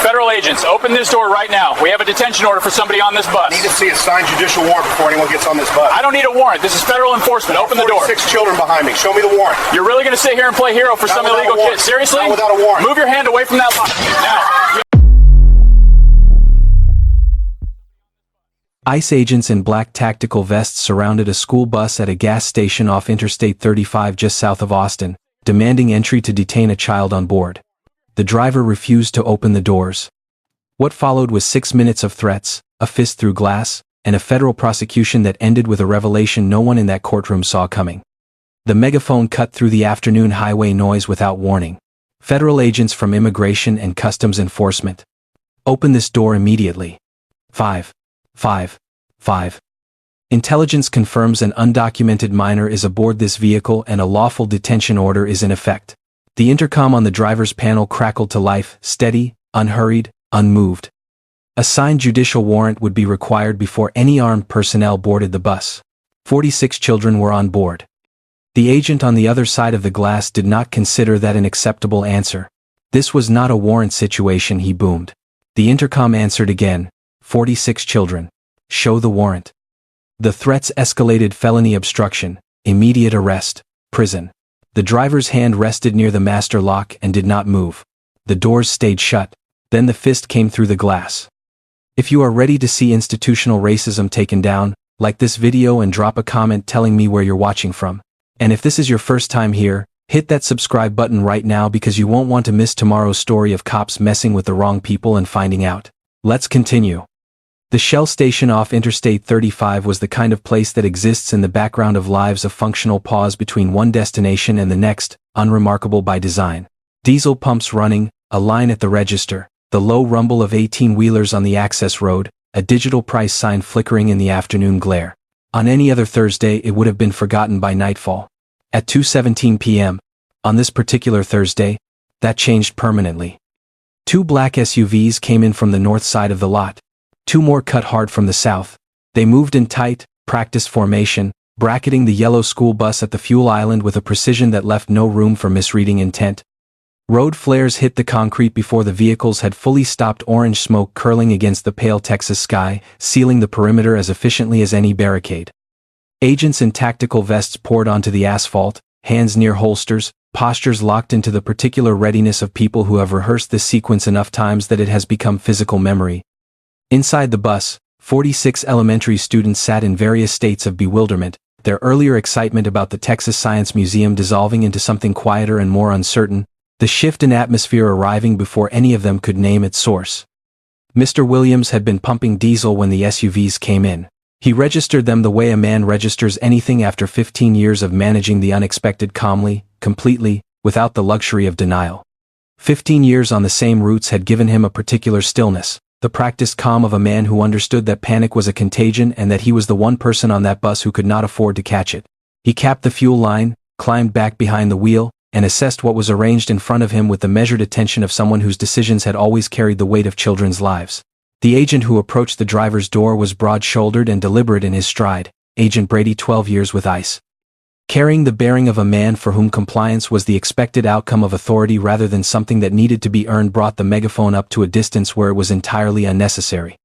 Federal agents, open this door right now. We have a detention order for somebody on this bus. I need to see a signed judicial warrant before anyone gets on this bus. I don't need a warrant. This is federal enforcement. Open the door. 46 children behind me. Show me the warrant. You're really going to sit here and play hero for some illegal kids? Seriously? Not without a warrant. Move your hand away from that lock. Now. ICE agents in black tactical vests surrounded a school bus at a gas station off Interstate 35 just south of Austin, demanding entry to detain a child on board. The driver refused to open the doors. What followed was 6 minutes of threats, a fist through glass, and a federal prosecution that ended with a revelation no one in that courtroom saw coming. The megaphone cut through the afternoon highway noise without warning. Federal agents from Immigration and Customs Enforcement. Open this door immediately. 5. Intelligence confirms an undocumented minor is aboard this vehicle and a lawful detention order is in effect. The intercom on the driver's panel crackled to life, steady, unhurried, unmoved. A signed judicial warrant would be required before any armed personnel boarded the bus. 46 children were on board. The agent on the other side of the glass did not consider that an acceptable answer. This was not a warrant situation, he boomed. The intercom answered again. 46 children. Show the warrant. The threats escalated: felony obstruction, immediate arrest, prison. The driver's hand rested near the master lock and did not move. The doors stayed shut. Then the fist came through the glass. If you are ready to see institutional racism taken down, like this video and drop a comment telling me where you're watching from. And if this is your first time here, hit that subscribe button right now because you won't want to miss tomorrow's story of cops messing with the wrong people and finding out. Let's continue. The Shell station off Interstate 35 was the kind of place that exists in the background of lives, a functional pause between one destination and the next, unremarkable by design. Diesel pumps running, a line at the register, the low rumble of 18-wheelers on the access road, a digital price sign flickering in the afternoon glare. On any other Thursday it would have been forgotten by nightfall. At 2:17 p.m., on this particular Thursday, that changed permanently. 2 black SUVs came in from the north side of the lot. 2 more cut hard from the south. They moved in tight, practiced formation, bracketing the yellow school bus at the fuel island with a precision that left no room for misreading intent. Road flares hit the concrete before the vehicles had fully stopped, orange smoke curling against the pale Texas sky, sealing the perimeter as efficiently as any barricade. Agents in tactical vests poured onto the asphalt, hands near holsters, postures locked into the particular readiness of people who have rehearsed this sequence enough times that it has become physical memory. Inside the bus, 46 elementary students sat in various states of bewilderment, their earlier excitement about the Texas Science Museum dissolving into something quieter and more uncertain, the shift in atmosphere arriving before any of them could name its source. Mr. Williams had been pumping diesel when the SUVs came in. He registered them the way a man registers anything after 15 years of managing the unexpected calmly, completely, without the luxury of denial. 15 years on the same routes had given him a particular stillness, the practiced calm of a man who understood that panic was a contagion and that he was the one person on that bus who could not afford to catch it. He capped the fuel line, climbed back behind the wheel, and assessed what was arranged in front of him with the measured attention of someone whose decisions had always carried the weight of children's lives. The agent who approached the driver's door was broad-shouldered and deliberate in his stride, Agent Brady, 12 years with ICE. Carrying the bearing of a man for whom compliance was the expected outcome of authority rather than something that needed to be earned, brought the megaphone up to a distance where it was entirely unnecessary.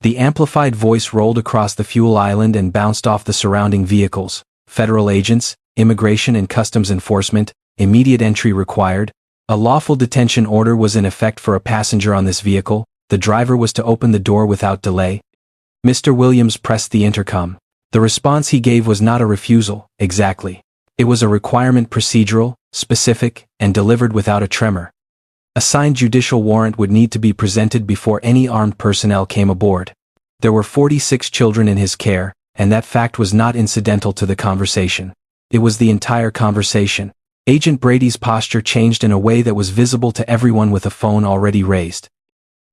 The amplified voice rolled across the fuel island and bounced off the surrounding vehicles. Federal agents, Immigration and Customs Enforcement, immediate entry required. A lawful detention order was in effect for a passenger on this vehicle. The driver was to open the door without delay. Mr. Williams pressed the intercom. The response he gave was not a refusal, exactly. It was a requirement, procedural, specific, and delivered without a tremor. A signed judicial warrant would need to be presented before any armed personnel came aboard. There were 46 children in his care, and that fact was not incidental to the conversation. It was the entire conversation. Agent Brady's posture changed in a way that was visible to everyone with a phone already raised.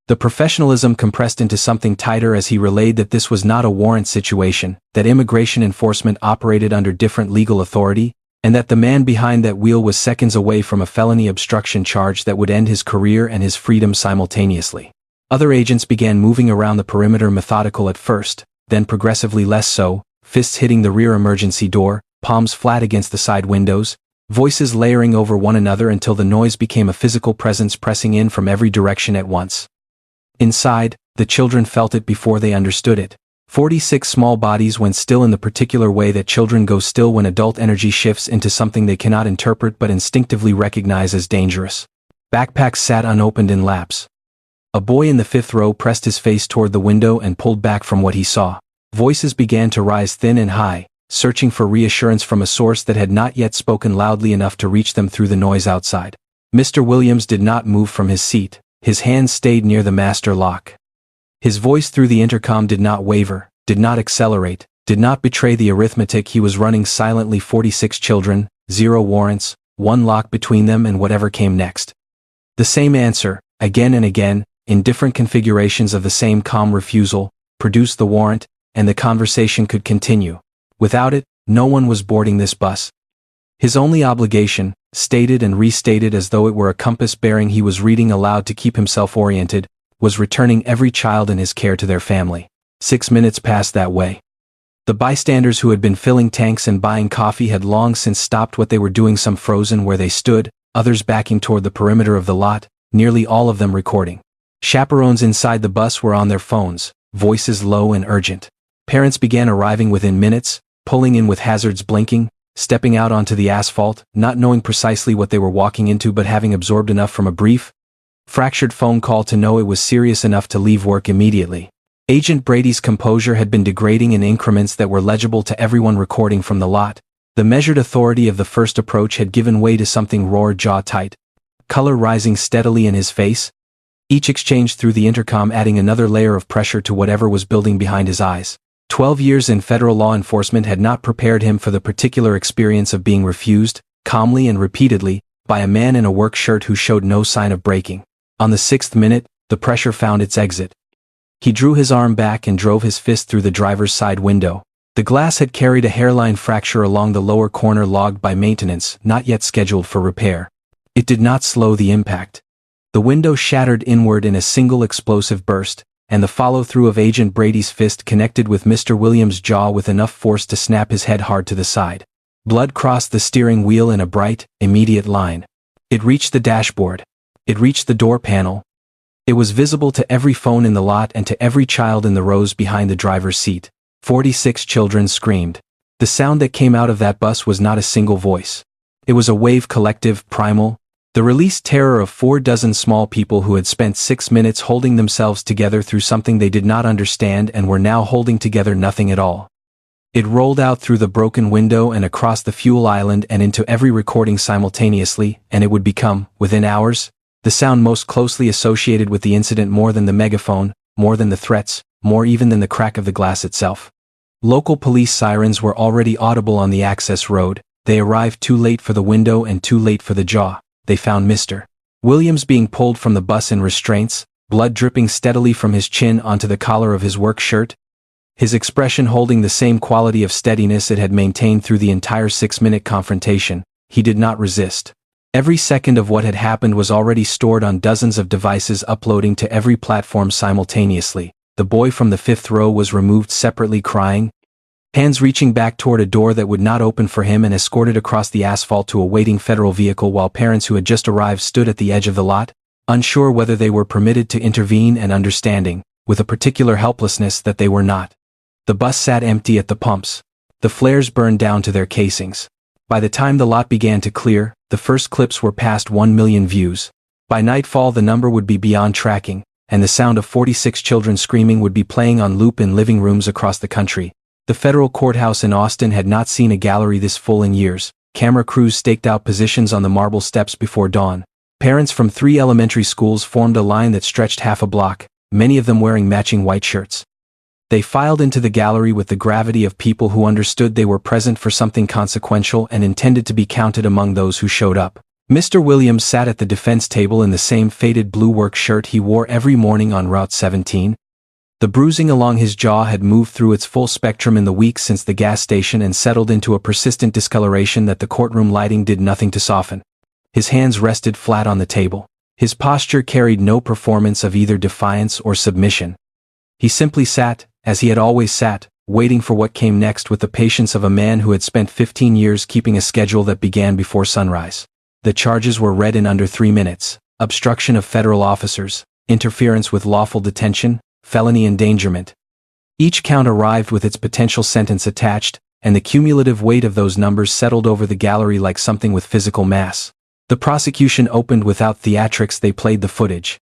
The professionalism compressed into something tighter as he relayed that this was not a warrant situation, that immigration enforcement operated under different legal authority, and that the man behind that wheel was seconds away from a felony obstruction charge that would end his career and his freedom simultaneously. Other agents began moving around the perimeter, methodical at first, then progressively less so, fists hitting the rear emergency door, palms flat against the side windows, voices layering over one another until the noise became a physical presence pressing in from every direction at once. Inside, the children felt it before they understood it. 46 small bodies went still in the particular way that children go still when adult energy shifts into something they cannot interpret but instinctively recognize as dangerous. Backpacks sat unopened in laps. A boy in the 5th row pressed his face toward the window and pulled back from what he saw. Voices began to rise thin and high, searching for reassurance from a source that had not yet spoken loudly enough to reach them through the noise outside. Mr. Williams did not move from his seat. His hand stayed near the master lock. His voice through the intercom did not waver, did not accelerate, did not betray the arithmetic he was running silently. 46 children, 0 warrants, 1 lock between them, and whatever came next. The same answer, again and again, in different configurations of the same calm refusal, produced the warrant, and the conversation could continue. Without it, no one was boarding this bus. His only obligation, stated and restated as though it were a compass bearing he was reading aloud to keep himself oriented, was returning every child in his care to their family. 6 minutes passed that way. The bystanders who had been filling tanks and buying coffee had long since stopped what they were doing, some frozen where they stood, others backing toward the perimeter of the lot, nearly all of them recording. Chaperones inside the bus were on their phones, voices low and urgent. Parents began arriving within minutes, pulling in with hazards blinking, stepping out onto the asphalt, not knowing precisely what they were walking into but having absorbed enough from a brief, fractured phone call to know it was serious enough to leave work immediately. Agent Brady's composure had been degrading in increments that were legible to everyone recording from the lot. The measured authority of the first approach had given way to something raw, jaw tight, color rising steadily in his face, each exchange through the intercom adding another layer of pressure to whatever was building behind his eyes. 12 years in federal law enforcement had not prepared him for the particular experience of being refused, calmly and repeatedly, by a man in a work shirt who showed no sign of breaking. On the 6th minute, the pressure found its exit. He drew his arm back and drove his fist through the driver's side window. The glass had carried a hairline fracture along the lower corner logged by maintenance, not yet scheduled for repair. It did not slow the impact. The window shattered inward in a single explosive burst, and the follow-through of Agent Brady's fist connected with Mr. Williams' jaw with enough force to snap his head hard to the side. Blood crossed the steering wheel in a bright, immediate line. It reached the dashboard. It reached the door panel. It was visible to every phone in the lot and to every child in the rows behind the driver's seat. 46 children screamed. The sound that came out of that bus was not a single voice. It was a wave, collective, primal, the released terror of 4 dozen small people who had spent 6 minutes holding themselves together through something they did not understand and were now holding together nothing at all. It rolled out through the broken window and across the fuel island and into every recording simultaneously, and it would become, within hours, the sound most closely associated with the incident, more than the megaphone, more than the threats, more even than the crack of the glass itself. Local police sirens were already audible on the access road. They arrived too late for the window and too late for the jaw. They found Mr. Williams being pulled from the bus in restraints, blood dripping steadily from his chin onto the collar of his work shirt, his expression holding the same quality of steadiness it had maintained through the entire 6-minute confrontation. He did not resist. Every second of what had happened was already stored on dozens of devices uploading to every platform simultaneously. The boy from the 5th row was removed separately, crying, hands reaching back toward a door that would not open for him, and escorted across the asphalt to a waiting federal vehicle, while parents who had just arrived stood at the edge of the lot, unsure whether they were permitted to intervene and understanding, with a particular helplessness, that they were not. The bus sat empty at the pumps. The flares burned down to their casings. By the time the lot began to clear, the first clips were past 1 million views. By nightfall the number would be beyond tracking, and the sound of 46 children screaming would be playing on loop in living rooms across the country. The federal courthouse in Austin had not seen a gallery this full in years. Camera crews staked out positions on the marble steps before dawn. Parents from 3 elementary schools formed a line that stretched half a block, many of them wearing matching white shirts. They filed into the gallery with the gravity of people who understood they were present for something consequential and intended to be counted among those who showed up. Mr. Williams sat at the defense table in the same faded blue work shirt he wore every morning on Route 17. The bruising along his jaw had moved through its full spectrum in the weeks since the gas station and settled into a persistent discoloration that the courtroom lighting did nothing to soften. His hands rested flat on the table. His posture carried no performance of either defiance or submission. He simply sat, as he had always sat, waiting for what came next with the patience of a man who had spent 15 years keeping a schedule that began before sunrise. The charges were read in under 3 minutes. Obstruction of federal officers, interference with lawful detention, felony endangerment. Each count arrived with its potential sentence attached, and the cumulative weight of those numbers settled over the gallery like something with physical mass. The prosecution opened without theatrics. They played the footage.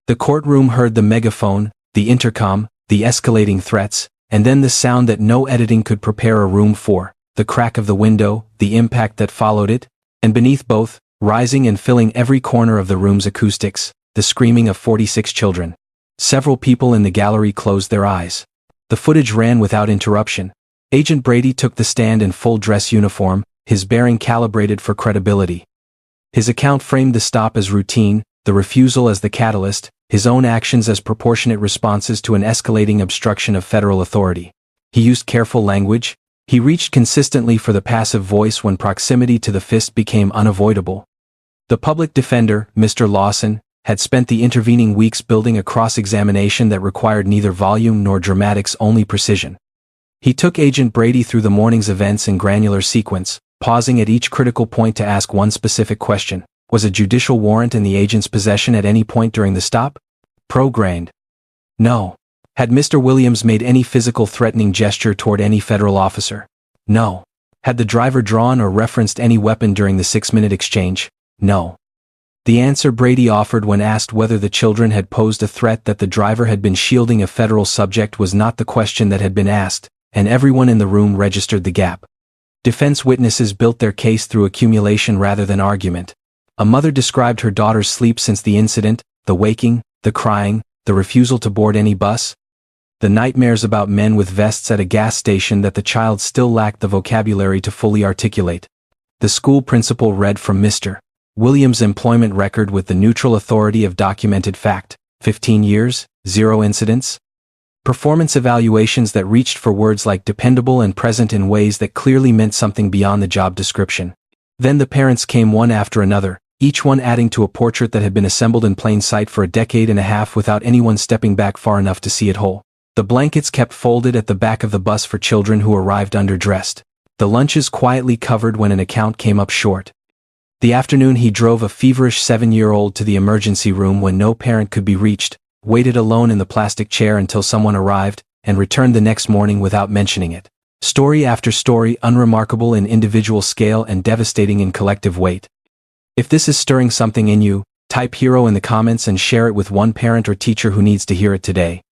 The courtroom heard the megaphone, the intercom, the escalating threats, and then the sound that no editing could prepare a room for, the crack of the window, the impact that followed it, and beneath both, rising and filling every corner of the room's acoustics, the screaming of 46 children. Several people in the gallery closed their eyes. The footage ran without interruption. Agent Brady took the stand in full dress uniform, his bearing calibrated for credibility. His account framed the stop as routine, the refusal as the catalyst, his own actions as proportionate responses to an escalating obstruction of federal authority. He used careful language. He reached consistently for the passive voice when proximity to the fist became unavoidable. The public defender, Mr. Lawson, had spent the intervening weeks building a cross-examination that required neither volume nor dramatics, only precision. He took Agent Brady through the morning's events in granular sequence, pausing at each critical point to ask one specific question. Was a judicial warrant in the agent's possession at any point during the stop? Pro-grained. No. Had Mr. Williams made any physical threatening gesture toward any federal officer? No. Had the driver drawn or referenced any weapon during the 6-minute exchange? No. The answer Brady offered when asked whether the children had posed a threat that the driver had been shielding a federal subject was not the question that had been asked, and everyone in the room registered the gap. Defense witnesses built their case through accumulation rather than argument. A mother described her daughter's sleep since the incident, the waking, the crying, the refusal to board any bus, the nightmares about men with vests at a gas station that the child still lacked the vocabulary to fully articulate. The school principal read from Mr. Williams' employment record with the neutral authority of documented fact, 15 years, 0 incidents. Performance evaluations that reached for words like dependable and present in ways that clearly meant something beyond the job description. Then the parents came one after another, each one adding to a portrait that had been assembled in plain sight for a decade and a half without anyone stepping back far enough to see it whole. The blankets kept folded at the back of the bus for children who arrived underdressed. The lunches quietly covered when an account came up short. The afternoon he drove a feverish 7-year-old to the emergency room when no parent could be reached, waited alone in the plastic chair until someone arrived, and returned the next morning without mentioning it. Story after story, unremarkable in individual scale and devastating in collective weight. If this is stirring something in you, type hero in the comments and share it with one parent or teacher who needs to hear it today.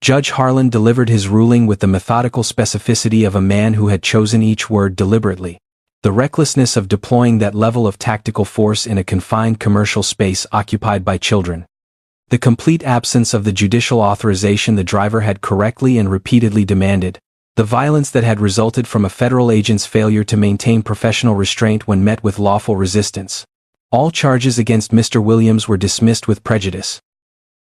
Judge Harlan delivered his ruling with the methodical specificity of a man who had chosen each word deliberately. The recklessness of deploying that level of tactical force in a confined commercial space occupied by children. The complete absence of the judicial authorization the driver had correctly and repeatedly demanded. The violence that had resulted from a federal agent's failure to maintain professional restraint when met with lawful resistance. All charges against Mr. Williams were dismissed with prejudice.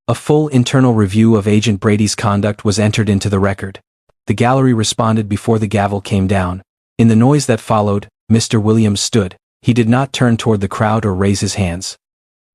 A full internal review of Agent Brady's conduct was entered into the record. The gallery responded before the gavel came down. In the noise that followed, Mr. Williams stood. He did not turn toward the crowd or raise his hands.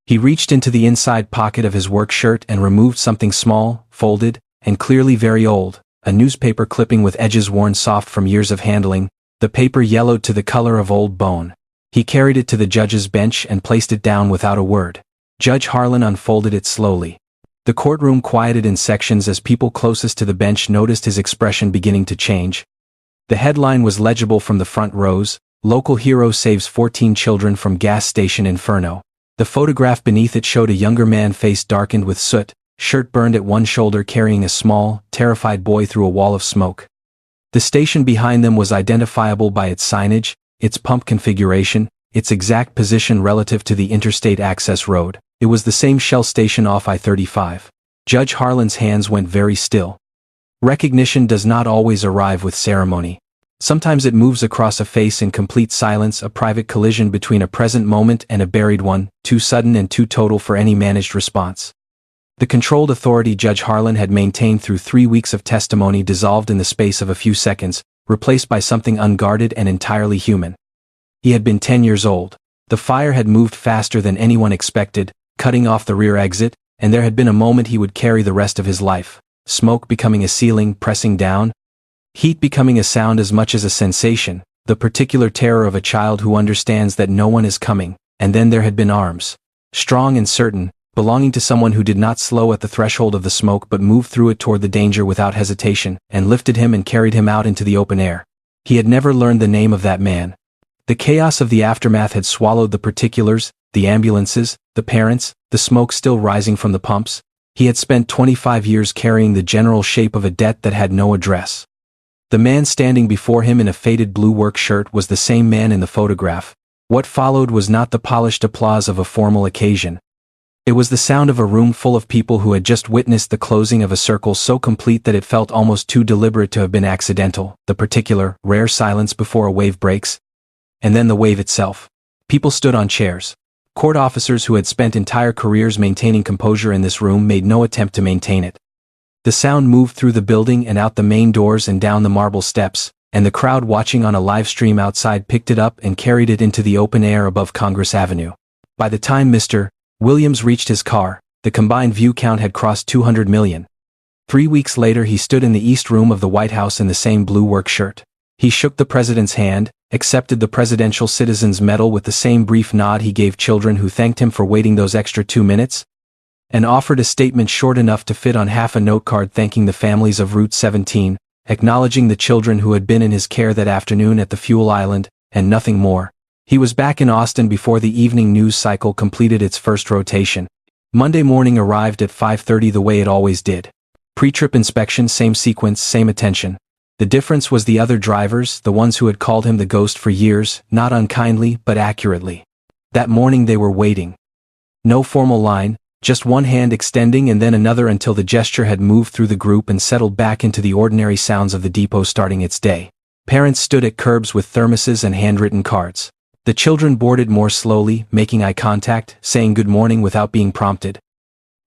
He reached into the inside pocket of his work shirt and removed something small, folded, and clearly very old, a newspaper clipping with edges worn soft from years of handling. The paper yellowed to the color of old bone. He carried it to the judge's bench and placed it down without a word. Judge Harlan unfolded it slowly. The courtroom quieted in sections as people closest to the bench noticed his expression beginning to change. The headline was legible from the front rows: Local Hero Saves 14 Children from Gas Station Inferno. The photograph beneath it showed a younger man, face darkened with soot, shirt burned at one shoulder, carrying a small, terrified boy through a wall of smoke. The station behind them was identifiable by its signage, its pump configuration, its exact position relative to the interstate access road. It was the same Shell station off I-35. Judge Harlan's hands went very still. Recognition does not always arrive with ceremony. Sometimes it moves across a face in complete silence, a private collision between a present moment and a buried one, too sudden and too total for any managed response. The controlled authority Judge Harlan had maintained through 3 weeks of testimony dissolved in the space of a few seconds, replaced by something unguarded and entirely human. He had been 10 years old. The fire had moved faster than anyone expected, cutting off the rear exit, and there had been a moment he would carry the rest of his life. Smoke becoming a ceiling, pressing down. Heat becoming a sound as much as a sensation, the particular terror of a child who understands that no one is coming. And then there had been arms. Strong and certain, belonging to someone who did not slow at the threshold of the smoke but moved through it toward the danger without hesitation, and lifted him and carried him out into the open air. He had never learned the name of that man. The chaos of the aftermath had swallowed the particulars, the ambulances, the parents, the smoke still rising from the pumps. He had spent 25 years carrying the general shape of a debt that had no address. The man standing before him in a faded blue work shirt was the same man in the photograph. What followed was not the polished applause of a formal occasion. It was the sound of a room full of people who had just witnessed the closing of a circle so complete that it felt almost too deliberate to have been accidental, the particular, rare silence before a wave breaks. And then the wave itself. People stood on chairs. Court officers who had spent entire careers maintaining composure in this room made no attempt to maintain it. The sound moved through the building and out the main doors and down the marble steps, and the crowd watching on a live stream outside picked it up and carried it into the open air above Congress Avenue. By the time Mr. Williams reached his car, the combined view count had crossed 200 million. 3 weeks later he stood in the East Room of the White House in the same blue work shirt. He shook the president's hand, accepted the Presidential Citizen's Medal with the same brief nod he gave children who thanked him for waiting those extra 2 minutes, and offered a statement short enough to fit on half a note card thanking the families of Route 17, acknowledging the children who had been in his care that afternoon at the fuel island, and nothing more. He was back in Austin before the evening news cycle completed its first rotation. Monday morning arrived at 5:30 the way it always did. Pre-trip inspection, same sequence, same attention. The difference was the other drivers, the ones who had called him the ghost for years, not unkindly but accurately. That morning they were waiting. No formal line, just one hand extending and then another until the gesture had moved through the group and settled back into the ordinary sounds of the depot starting its day. Parents stood at curbs with thermoses and handwritten cards. The children boarded more slowly, making eye contact, saying good morning without being prompted.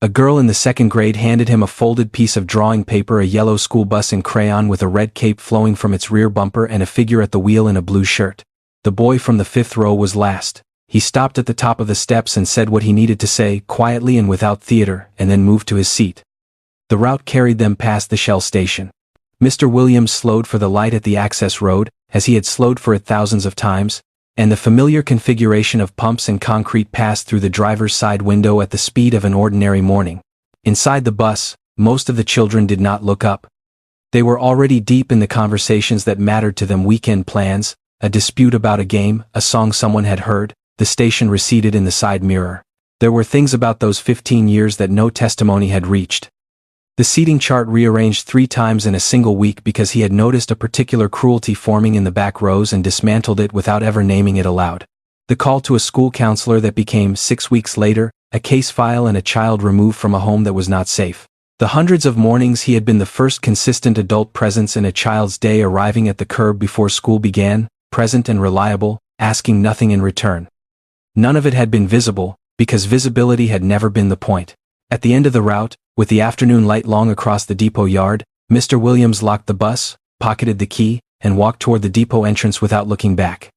A girl in the second grade handed him a folded piece of drawing paper, a yellow school bus in crayon with a red cape flowing from its rear bumper and a figure at the wheel in a blue shirt. The boy from the 5th row was last. He stopped at the top of the steps and said what he needed to say, quietly and without theater, and then moved to his seat. The route carried them past the Shell station. Mr. Williams slowed for the light at the access road, as he had slowed for it thousands of times, and the familiar configuration of pumps and concrete passed through the driver's side window at the speed of an ordinary morning. Inside the bus, most of the children did not look up. They were already deep in the conversations that mattered to them: weekend plans, a dispute about a game, a song someone had heard, the station receded in the side mirror. There were things about those 15 years that no testimony had reached. The seating chart rearranged 3 times in a single week because he had noticed a particular cruelty forming in the back rows and dismantled it without ever naming it aloud. The call to a school counselor that became, 6 weeks later, a case file and a child removed from a home that was not safe. The hundreds of mornings he had been the first consistent adult presence in a child's day, arriving at the curb before school began, present and reliable, asking nothing in return. None of it had been visible, because visibility had never been the point. At the end of the route, with the afternoon light long across the depot yard, Mr. Williams locked the bus, pocketed the key, and walked toward the depot entrance without looking back.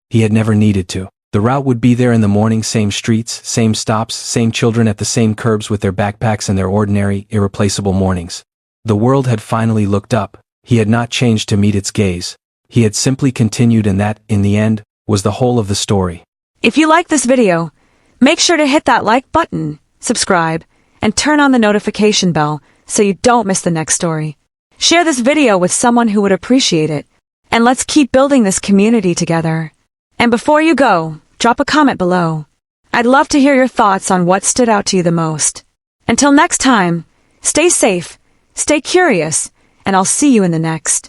He had never needed to. The route would be there in the morning, same streets, same stops, same children at the same curbs with their backpacks and their ordinary, irreplaceable mornings. The world had finally looked up. He had not changed to meet its gaze. He had simply continued, and that, in the end, was the whole of the story. If you like this video, make sure to hit that like button, subscribe, and turn on the notification bell so you don't miss the next story. Share this video with someone who would appreciate it, and let's keep building this community together. And before you go, drop a comment below. I'd love to hear your thoughts on what stood out to you the most. Until next time, stay safe, stay curious, and I'll see you in the next.